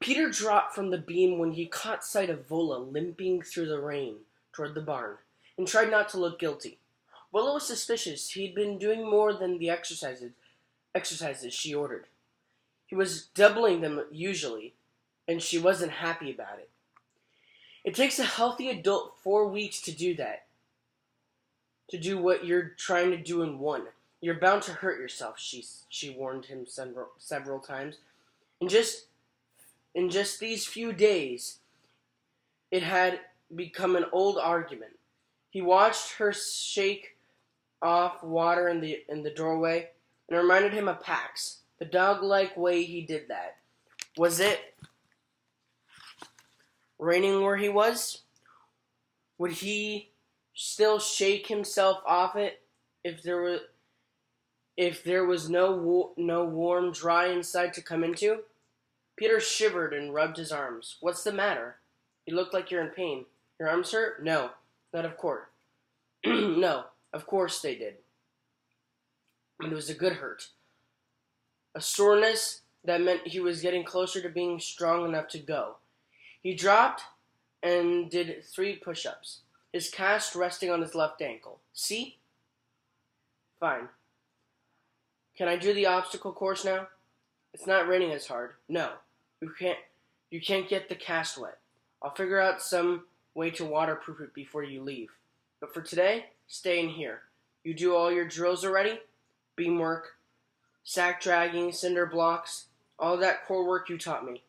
Peter dropped from the beam when he caught sight of Vola limping through the rain toward the barn, and tried not to look guilty. Vola was suspicious. He'd been doing more than the exercises she ordered. He was doubling them usually, and she wasn't happy about it. It takes a healthy adult 4 weeks to do that. To do what you're trying to do in one. You're bound to hurt yourself, she warned him several times. In just these few days, it had become an old argument. He watched her shake off water in the doorway, and it reminded him of Pax, the dog-like way he did that. Was it raining where he was? Would he still shake himself off it if there was no warm, dry inside to come into? Peter shivered and rubbed his arms. What's the matter? You look like you're in pain. Your arms hurt? No, not of course. No, of course they did. But it was a good hurt. A soreness that meant he was getting closer to being strong enough to go. He dropped and did 3 push-ups, his cast resting on his left ankle. See? Fine. Can I do the obstacle course now? It's not raining as hard. No, you can't get the cast wet. I'll figure out some way to waterproof it before you leave. But for today, stay in here. You do all your drills already? Beam work, sack dragging, cinder blocks, all that core work you taught me.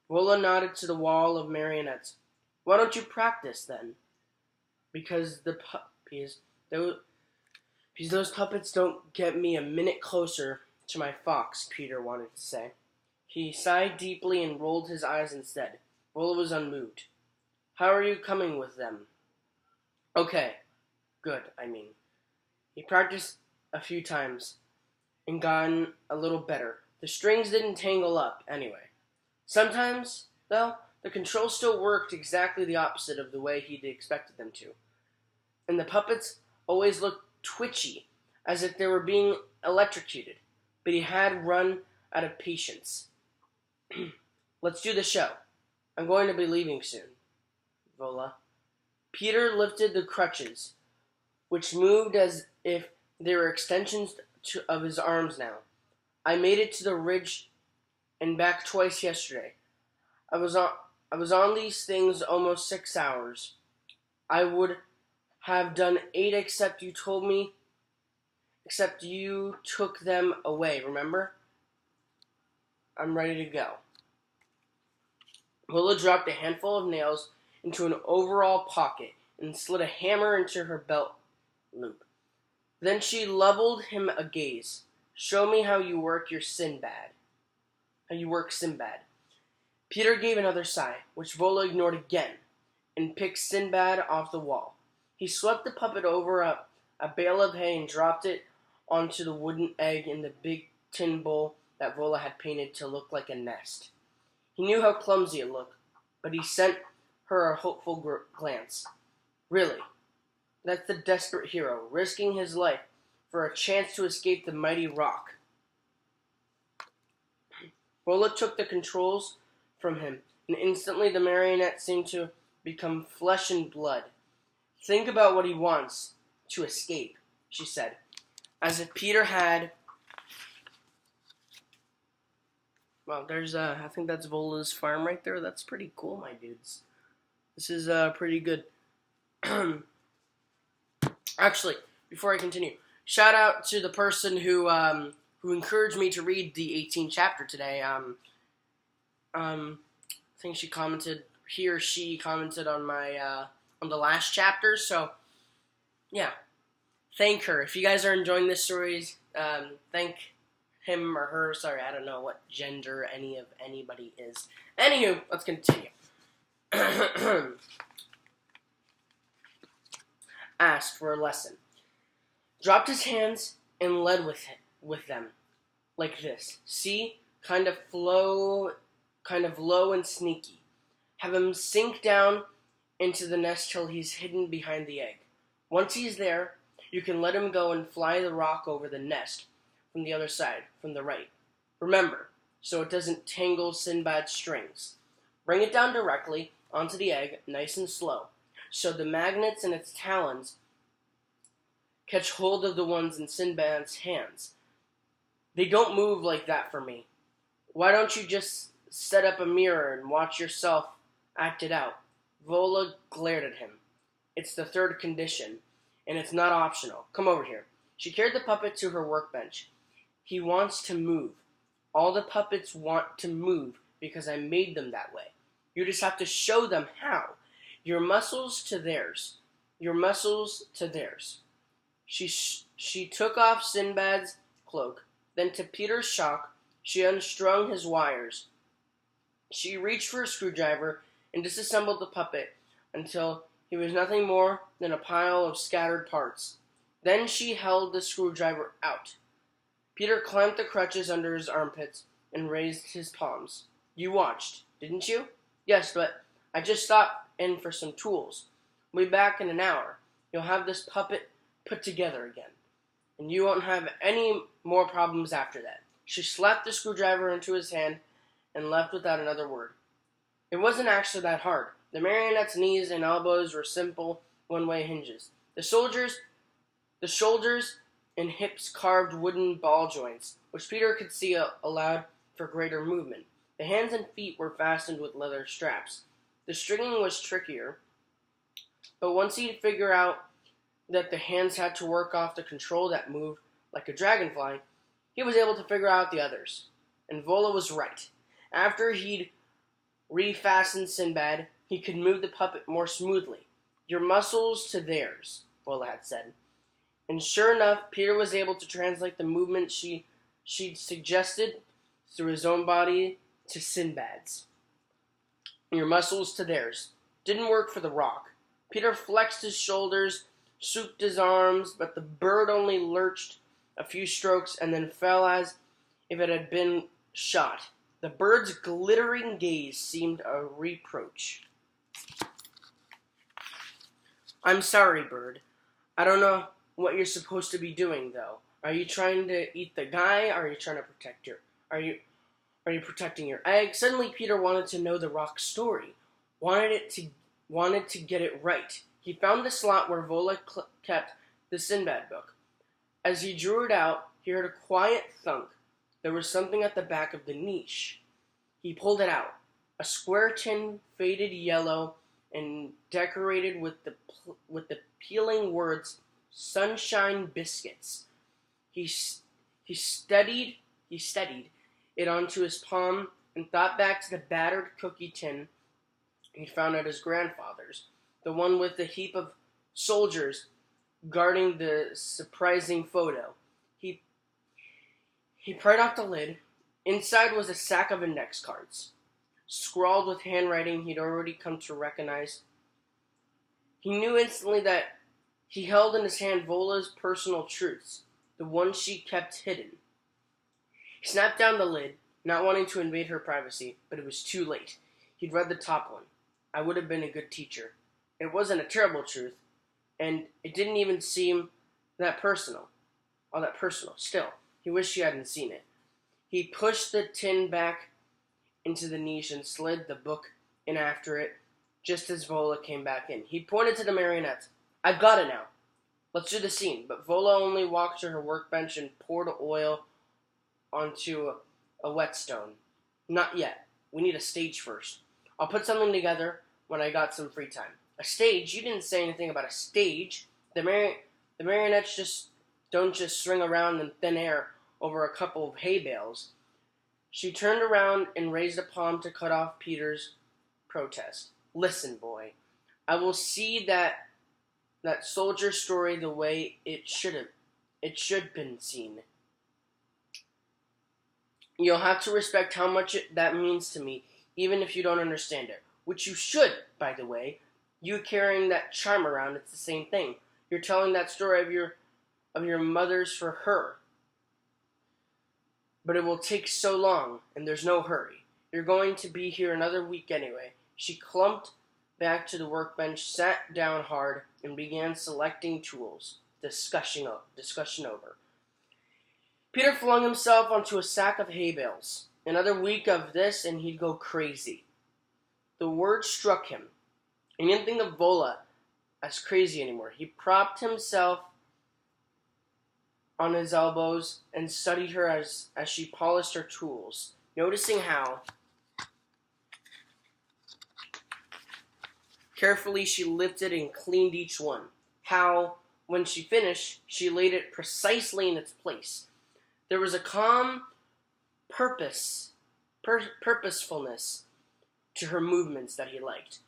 Vola nodded to the wall of marionettes. Why don't you practice then? Because those puppets don't get me a minute closer to my fox, Peter wanted to say. He sighed deeply and rolled his eyes instead. Vola was unmoved. How are you coming with them? Okay. Good, I mean. He practiced a few times and gotten a little better. The strings didn't tangle up, anyway. Sometimes, though, the controls still worked exactly the opposite of the way he'd expected them to. And the puppets always looked twitchy, as if they were being electrocuted. But he had run out of patience. Let's do the show. I'm going to be leaving soon. Vola. Peter lifted the crutches, which moved as if they were extensions of his arms now. I made it to the ridge and back twice yesterday. I was on these things almost 6 hours. I would have done 8 except you took them away, remember? I'm ready to go. Vola dropped a handful of nails into an overall pocket and slid a hammer into her belt loop. Then she leveled him a gaze. Show me how you work Sinbad. Peter gave another sigh, which Vola ignored again, and picked Sinbad off the wall. He swept the puppet over a bale of hay and dropped it onto the wooden egg in the big tin bowl that Vola had painted to look like a nest. He knew how clumsy it looked, but he sent her a hopeful glance. Really, that's the desperate hero, risking his life for a chance to escape the mighty rock. Vola took the controls from him, and instantly the marionette seemed to become flesh and blood. Think about what he wants, to escape, she said, as if Peter had... Well, there's, I think that's Vola's farm right there. That's pretty cool, my dudes. This is, pretty good. Actually, before I continue, shout out to the person who encouraged me to read the 18th chapter today. I think he or she commented on my, on the last chapter, so, yeah. Thank her. If you guys are enjoying this stories, thank him or her. Sorry, I don't know what gender anybody is. Anywho, let's continue. Asked for a lesson. Dropped his hands and led with them. Like this. See? Kind of low and sneaky. Have him sink down into the nest till he's hidden behind the egg. Once he's there, you can let him go and fly the rock over the nest from the other side, from the right. Remember, so it doesn't tangle Sinbad's strings. Bring it down directly onto the egg, nice and slow, so the magnets in its talons catch hold of the ones in Sinbad's hands. They don't move like that for me. Why don't you just set up a mirror and watch yourself act it out? Vola glared at him. It's the third condition, and it's not optional. Come over here. She carried the puppet to her workbench. He wants to move. All the puppets want to move because I made them that way. You just have to show them how. Your muscles to theirs. Your muscles to theirs. She took off Sinbad's cloak. Then, to Peter's shock, she unstrung his wires. She reached for a screwdriver and disassembled the puppet until he was nothing more than a pile of scattered parts. Then she held the screwdriver out. Peter clamped the crutches under his armpits and raised his palms. You watched, didn't you? Yes, but I just stopped in for some tools. We'll be back in an hour. You'll have this puppet put together again, and you won't have any more problems after that. She slapped the screwdriver into his hand and left without another word. It wasn't actually that hard. The marionette's knees and elbows were simple one-way hinges. The shoulders and hips carved wooden ball joints, which Peter could see allowed for greater movement. The hands and feet were fastened with leather straps. The stringing was trickier, but once he'd figure out that the hands had to work off the control that moved like a dragonfly, he was able to figure out the others. And Vola was right. After he'd refastened Sinbad, he could move the puppet more smoothly. Your muscles to theirs, Vola had said. And sure enough, Peter was able to translate the movement she'd suggested through his own body to Sinbad's. Your muscles to theirs. Didn't work for the rock. Peter flexed his shoulders, swooped his arms, but the bird only lurched a few strokes and then fell as if it had been shot. The bird's glittering gaze seemed a reproach. I'm sorry, bird. I don't know what you're supposed to be doing, though. Are you trying to eat the guy? Are you trying to protect your... Are you protecting your egg? Suddenly, Peter wanted to know the rock's story. Wanted to get it right. He found the slot where Vola kept the Sinbad book. As he drew it out, he heard a quiet thunk. There was something at the back of the niche. He pulled it out. A square tin, faded yellow, and decorated with the peeling words, "Sunshine Biscuits." He steadied it onto his palm and thought back to the battered cookie tin he found at his grandfather's, the one with the heap of soldiers guarding the surprising photo. He pried off the lid. Inside was a sack of index cards, scrawled with handwriting he'd already come to recognize. He knew instantly that he held in his hand Vola's personal truths, the ones she kept hidden. He snapped down the lid, not wanting to invade her privacy, but it was too late. He'd read the top one. I would have been a good teacher. It wasn't a terrible truth, and it didn't even seem all that personal. Still, he wished she hadn't seen it. He pushed the tin back into the niche and slid the book in after it, just as Vola came back in. He pointed to the marionette. I've got it now. Let's do the scene. But Vola only walked to her workbench and poured oil onto a whetstone. Not yet. We need a stage first. I'll put something together when I got some free time. A stage? You didn't say anything about a stage. The marionettes don't just swing around in thin air over a couple of hay bales. She turned around and raised a palm to cut off Peter's protest. Listen, boy. I will see that soldier story the way it should been seen. You'll have to respect how much that means to me, even if you don't understand it. Which you should, by the way. You carrying that charm around, it's the same thing. You're telling that story of your mother's for her. But it will take so long, and there's no hurry. You're going to be here another week anyway. She clumped back to the workbench, sat down hard, and began selecting tools. Discussion over. Peter flung himself onto a sack of hay bales. Another week of this, and he'd go crazy. The word struck him. He didn't think of Vola as crazy anymore. He propped himself on his elbows and studied her as she polished her tools, noticing how carefully she lifted and cleaned each one. How, when she finished, she laid it precisely in its place. There was a calm purposefulness to her movements that he liked.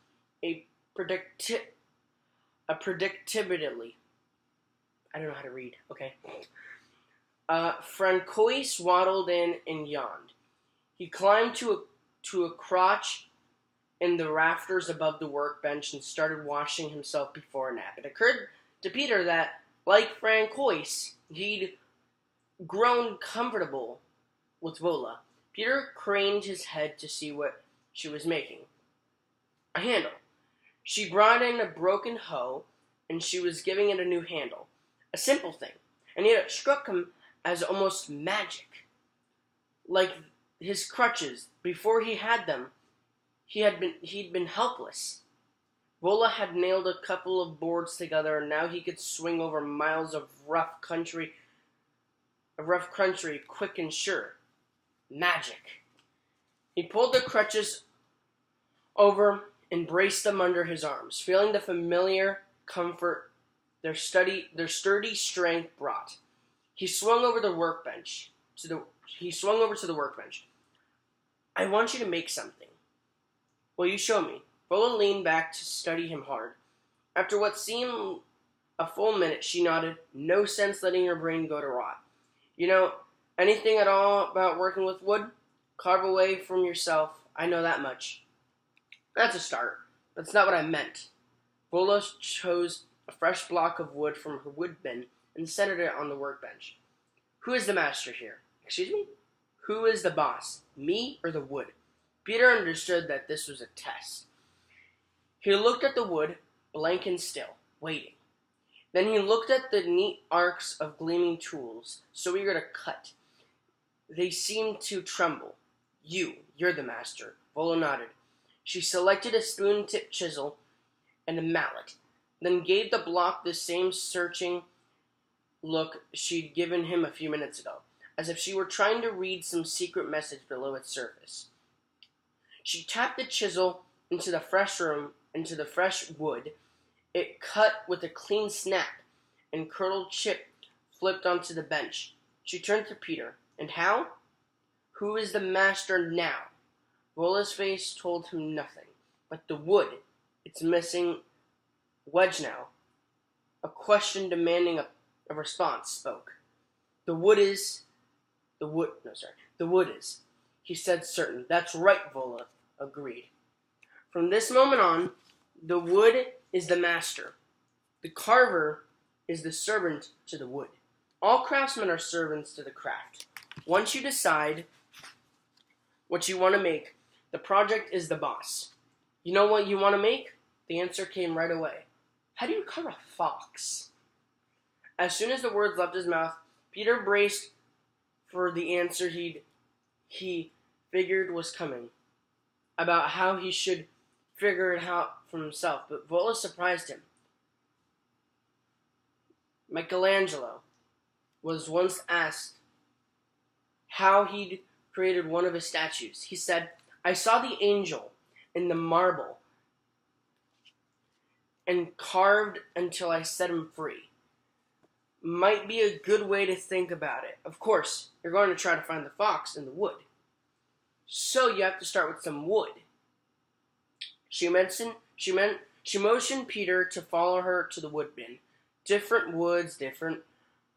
A predictability. I don't know how to read, okay? Francois waddled in and yawned. He climbed to a crotch in the rafters above the workbench and started washing himself before a nap. It occurred to Peter that, like Francois, he'd grown comfortable with Vola. Peter craned his head to see what she was making. A handle. She brought in a broken hoe, and she was giving it a new handle. A simple thing, and yet it struck him as almost magic. Like his crutches, before he had them, he'd been helpless. Vola had nailed a couple of boards together, and now he could swing over miles of rough country quick and sure. Magic. He pulled the crutches over and braced them under his arms, feeling the familiar comfort their sturdy strength brought. He swung over to the workbench. I want you to make something. Will you show me? Vola leaned back to study him hard. After what seemed a full minute, she nodded. No sense letting your brain go to rot. You know anything at all about working with wood? Carve away from yourself. I know that much. That's a start. That's not what I meant. Vola chose a fresh block of wood from her wood bin and centered it on the workbench. Who is the master here? Excuse me? Who is the boss? Me or the wood? Peter understood that this was a test. He looked at the wood, blank and still, waiting. Then he looked at the neat arcs of gleaming tools, so eager to cut. They seemed to tremble. You're the master. Vola nodded. She selected a spoon-tipped chisel and a mallet, then gave the block the same searching look she'd given him a few minutes ago, as if she were trying to read some secret message below its surface. She tapped the chisel into the fresh wood. It cut with a clean snap, and curdled chip flipped onto the bench. She turned to Peter. And how? Who is the master now? Vola's face told him nothing, but the wood, its missing wedge now, a question demanding a response, spoke. The wood is. He said certain. That's right, Vola agreed. From this moment on, the wood is the master. The carver is the servant to the wood. All craftsmen are servants to the craft. Once you decide what you want to make, the project is the boss. You know what you want to make? The answer came right away. How do you carve a fox? As soon as the words left his mouth, Peter braced for the answer he figured was coming, about how he should figure it out for himself. But Vola surprised him. Michelangelo was once asked how he'd created one of his statues. He said, I saw the angel in the marble and carved until I set him free. Might be a good way to think about it. Of course, you're going to try to find the fox in the wood. So you have to start with some wood. She motioned Peter to follow her to the wood bin. Different woods, different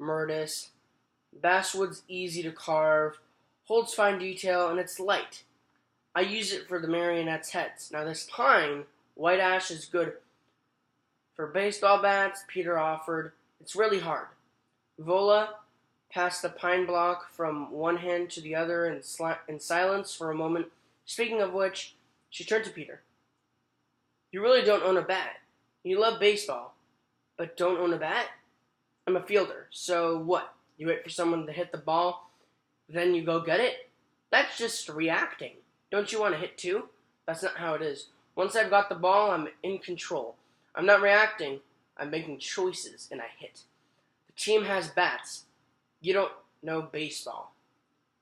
myrtus. Basswood's easy to carve, holds fine detail, and it's light. I use it for the marionette's heads. Now this pine, white ash is good for baseball bats, Peter offered. It's really hard. Vola passed the pine block from one hand to the other in silence for a moment. Speaking of which, she turned to Peter. You really don't own a bat. You love baseball, but don't own a bat? I'm a fielder, so what? You wait for someone to hit the ball, then you go get it? That's just reacting. Don't you want to hit too? That's not how it is. Once I've got the ball, I'm in control. I'm not reacting. I'm making choices, and I hit. The team has bats. You don't know baseball.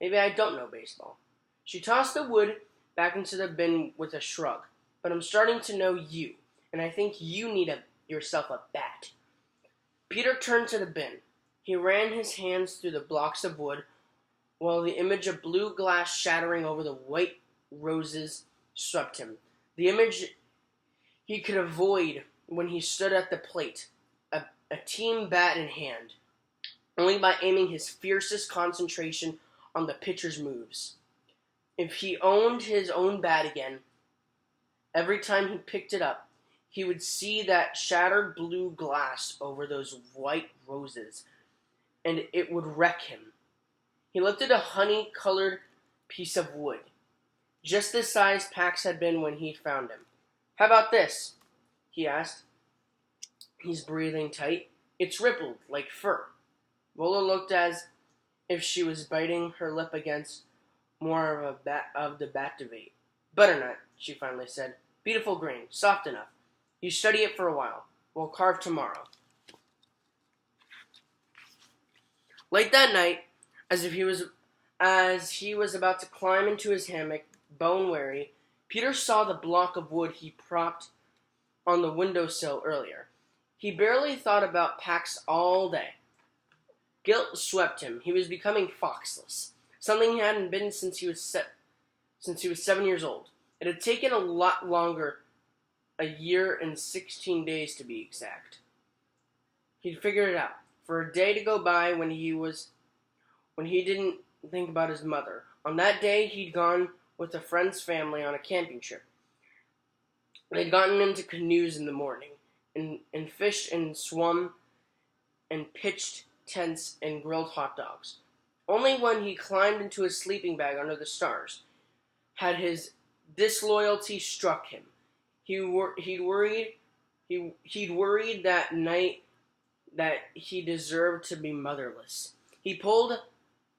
Maybe I don't know baseball. She tossed the wood back into the bin with a shrug. But I'm starting to know you, and I think you need yourself a bat. Peter turned to the bin. He ran his hands through the blocks of wood while the image of blue glass shattering over the white roses swept him. The image he could avoid when he stood at the plate, a team bat in hand, only by aiming his fiercest concentration on the pitcher's moves. If he owned his own bat again, every time he picked it up, he would see that shattered blue glass over those white roses, and it would wreck him. He lifted a honey-colored piece of wood, just the size Pax had been when he found him. "How about this?" he asked. He's breathing tight. It's rippled, like fur. Vola looked as if she was biting her lip against more of the bativate. "Butternut," she finally said. "Beautiful grain, soft enough. You study it for a while. We'll carve tomorrow." Late that night, as he was about to climb into his hammock, bone-weary, Peter saw the block of wood he propped on the windowsill earlier. He barely thought about Pax all day. Guilt swept him. He was becoming foxless, something he hadn't been since he was 7 years old. It had taken a lot longer, a year and 16 days to be exact. He'd figured it out. For a day to go by when he didn't think about his mother. On that day, he'd gone with a friend's family on a camping trip. They'd gotten into canoes in the morning, and fished and swum and pitched tents and grilled hot dogs. Only when he climbed into his sleeping bag under the stars had his disloyalty struck him. He'd worried that night that he deserved to be motherless. He pulled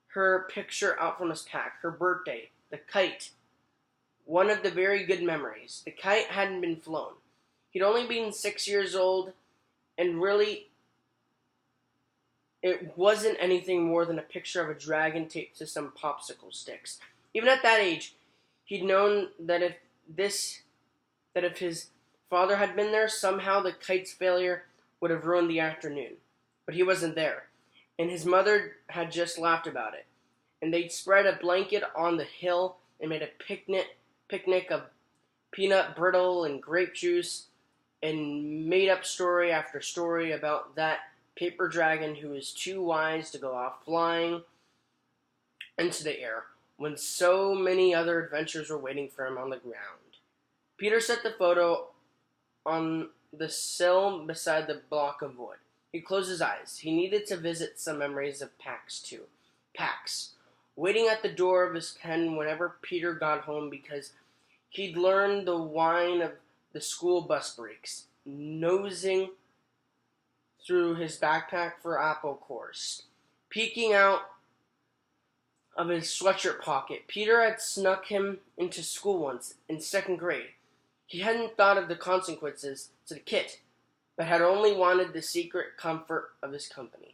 her picture out from his pack, her birthday, the kite, one of the very good memories. The kite hadn't been flown. He'd only been 6 years old, and really, it wasn't anything more than a picture of a dragon taped to some popsicle sticks. Even at that age, he'd known that if his father had been there, somehow the kite's failure would have ruined the afternoon. But he wasn't there, and his mother had just laughed about it. And they'd spread a blanket on the hill and made a picnic of peanut brittle and grape juice, and made up story after story about that paper dragon who was too wise to go off flying into the air when so many other adventures were waiting for him on the ground. Peter set the photo on the sill beside the block of wood. He closed his eyes. He needed to visit some memories of Pax, too. Pax, waiting at the door of his pen whenever Peter got home because he'd learned the whine of the school bus breaks, nosing through his backpack for apple cores. Peeking out of his sweatshirt pocket, Peter had snuck him into school once in 2nd grade. He hadn't thought of the consequences to the kid, but had only wanted the secret comfort of his company.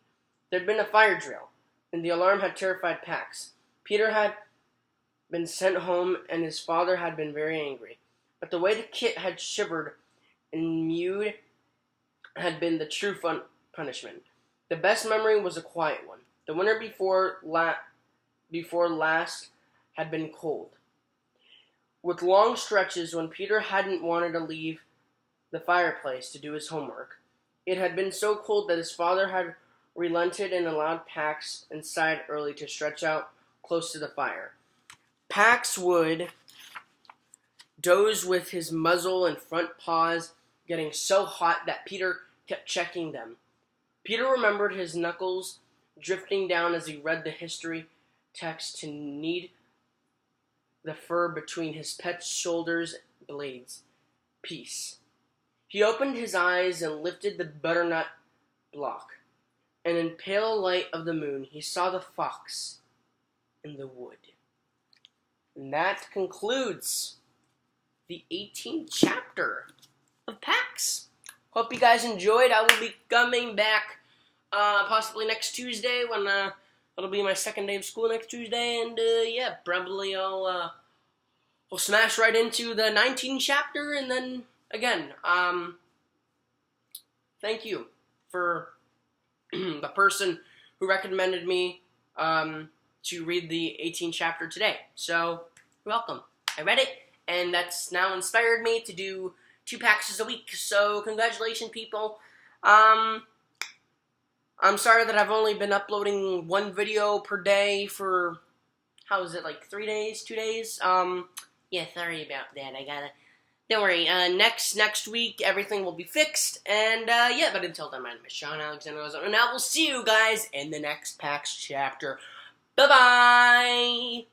There'd been a fire drill, and the alarm had terrified Pax. Peter had been sent home, and his father had been very angry. But the way the kit had shivered and mewed had been the true punishment. The best memory was a quiet one. The winter before last had been cold, with long stretches when Peter hadn't wanted to leave the fireplace to do his homework. It had been so cold that his father had relented and allowed Pax inside early to stretch out close to the fire. Pax would doze with his muzzle and front paws getting so hot that Peter kept checking them. Peter remembered his knuckles drifting down as he read the history text to knead the fur between his pet's shoulders blades. Peace. He opened his eyes and lifted the butternut block, and in pale light of the moon he saw the fox in the wood. And that concludes the 18th chapter of PAX. Hope you guys enjoyed. I will be coming back possibly next Tuesday when it'll be my second day of school next Tuesday, and yeah, probably I'll smash right into the 19th chapter, and then again, thank you for the person who recommended me to read the 18th chapter today. So, you're welcome. I read it, and that's now inspired me to do 2 PAXs a week. So, congratulations, people. I'm sorry that I've only been uploading 1 video per day for, how is it, like 3 days, 2 days? Yeah, sorry about that. Don't worry, next week, everything will be fixed, and, yeah, but until then, my name is Sean Alexander, and I will see you guys in the next PAX chapter. Bye-bye!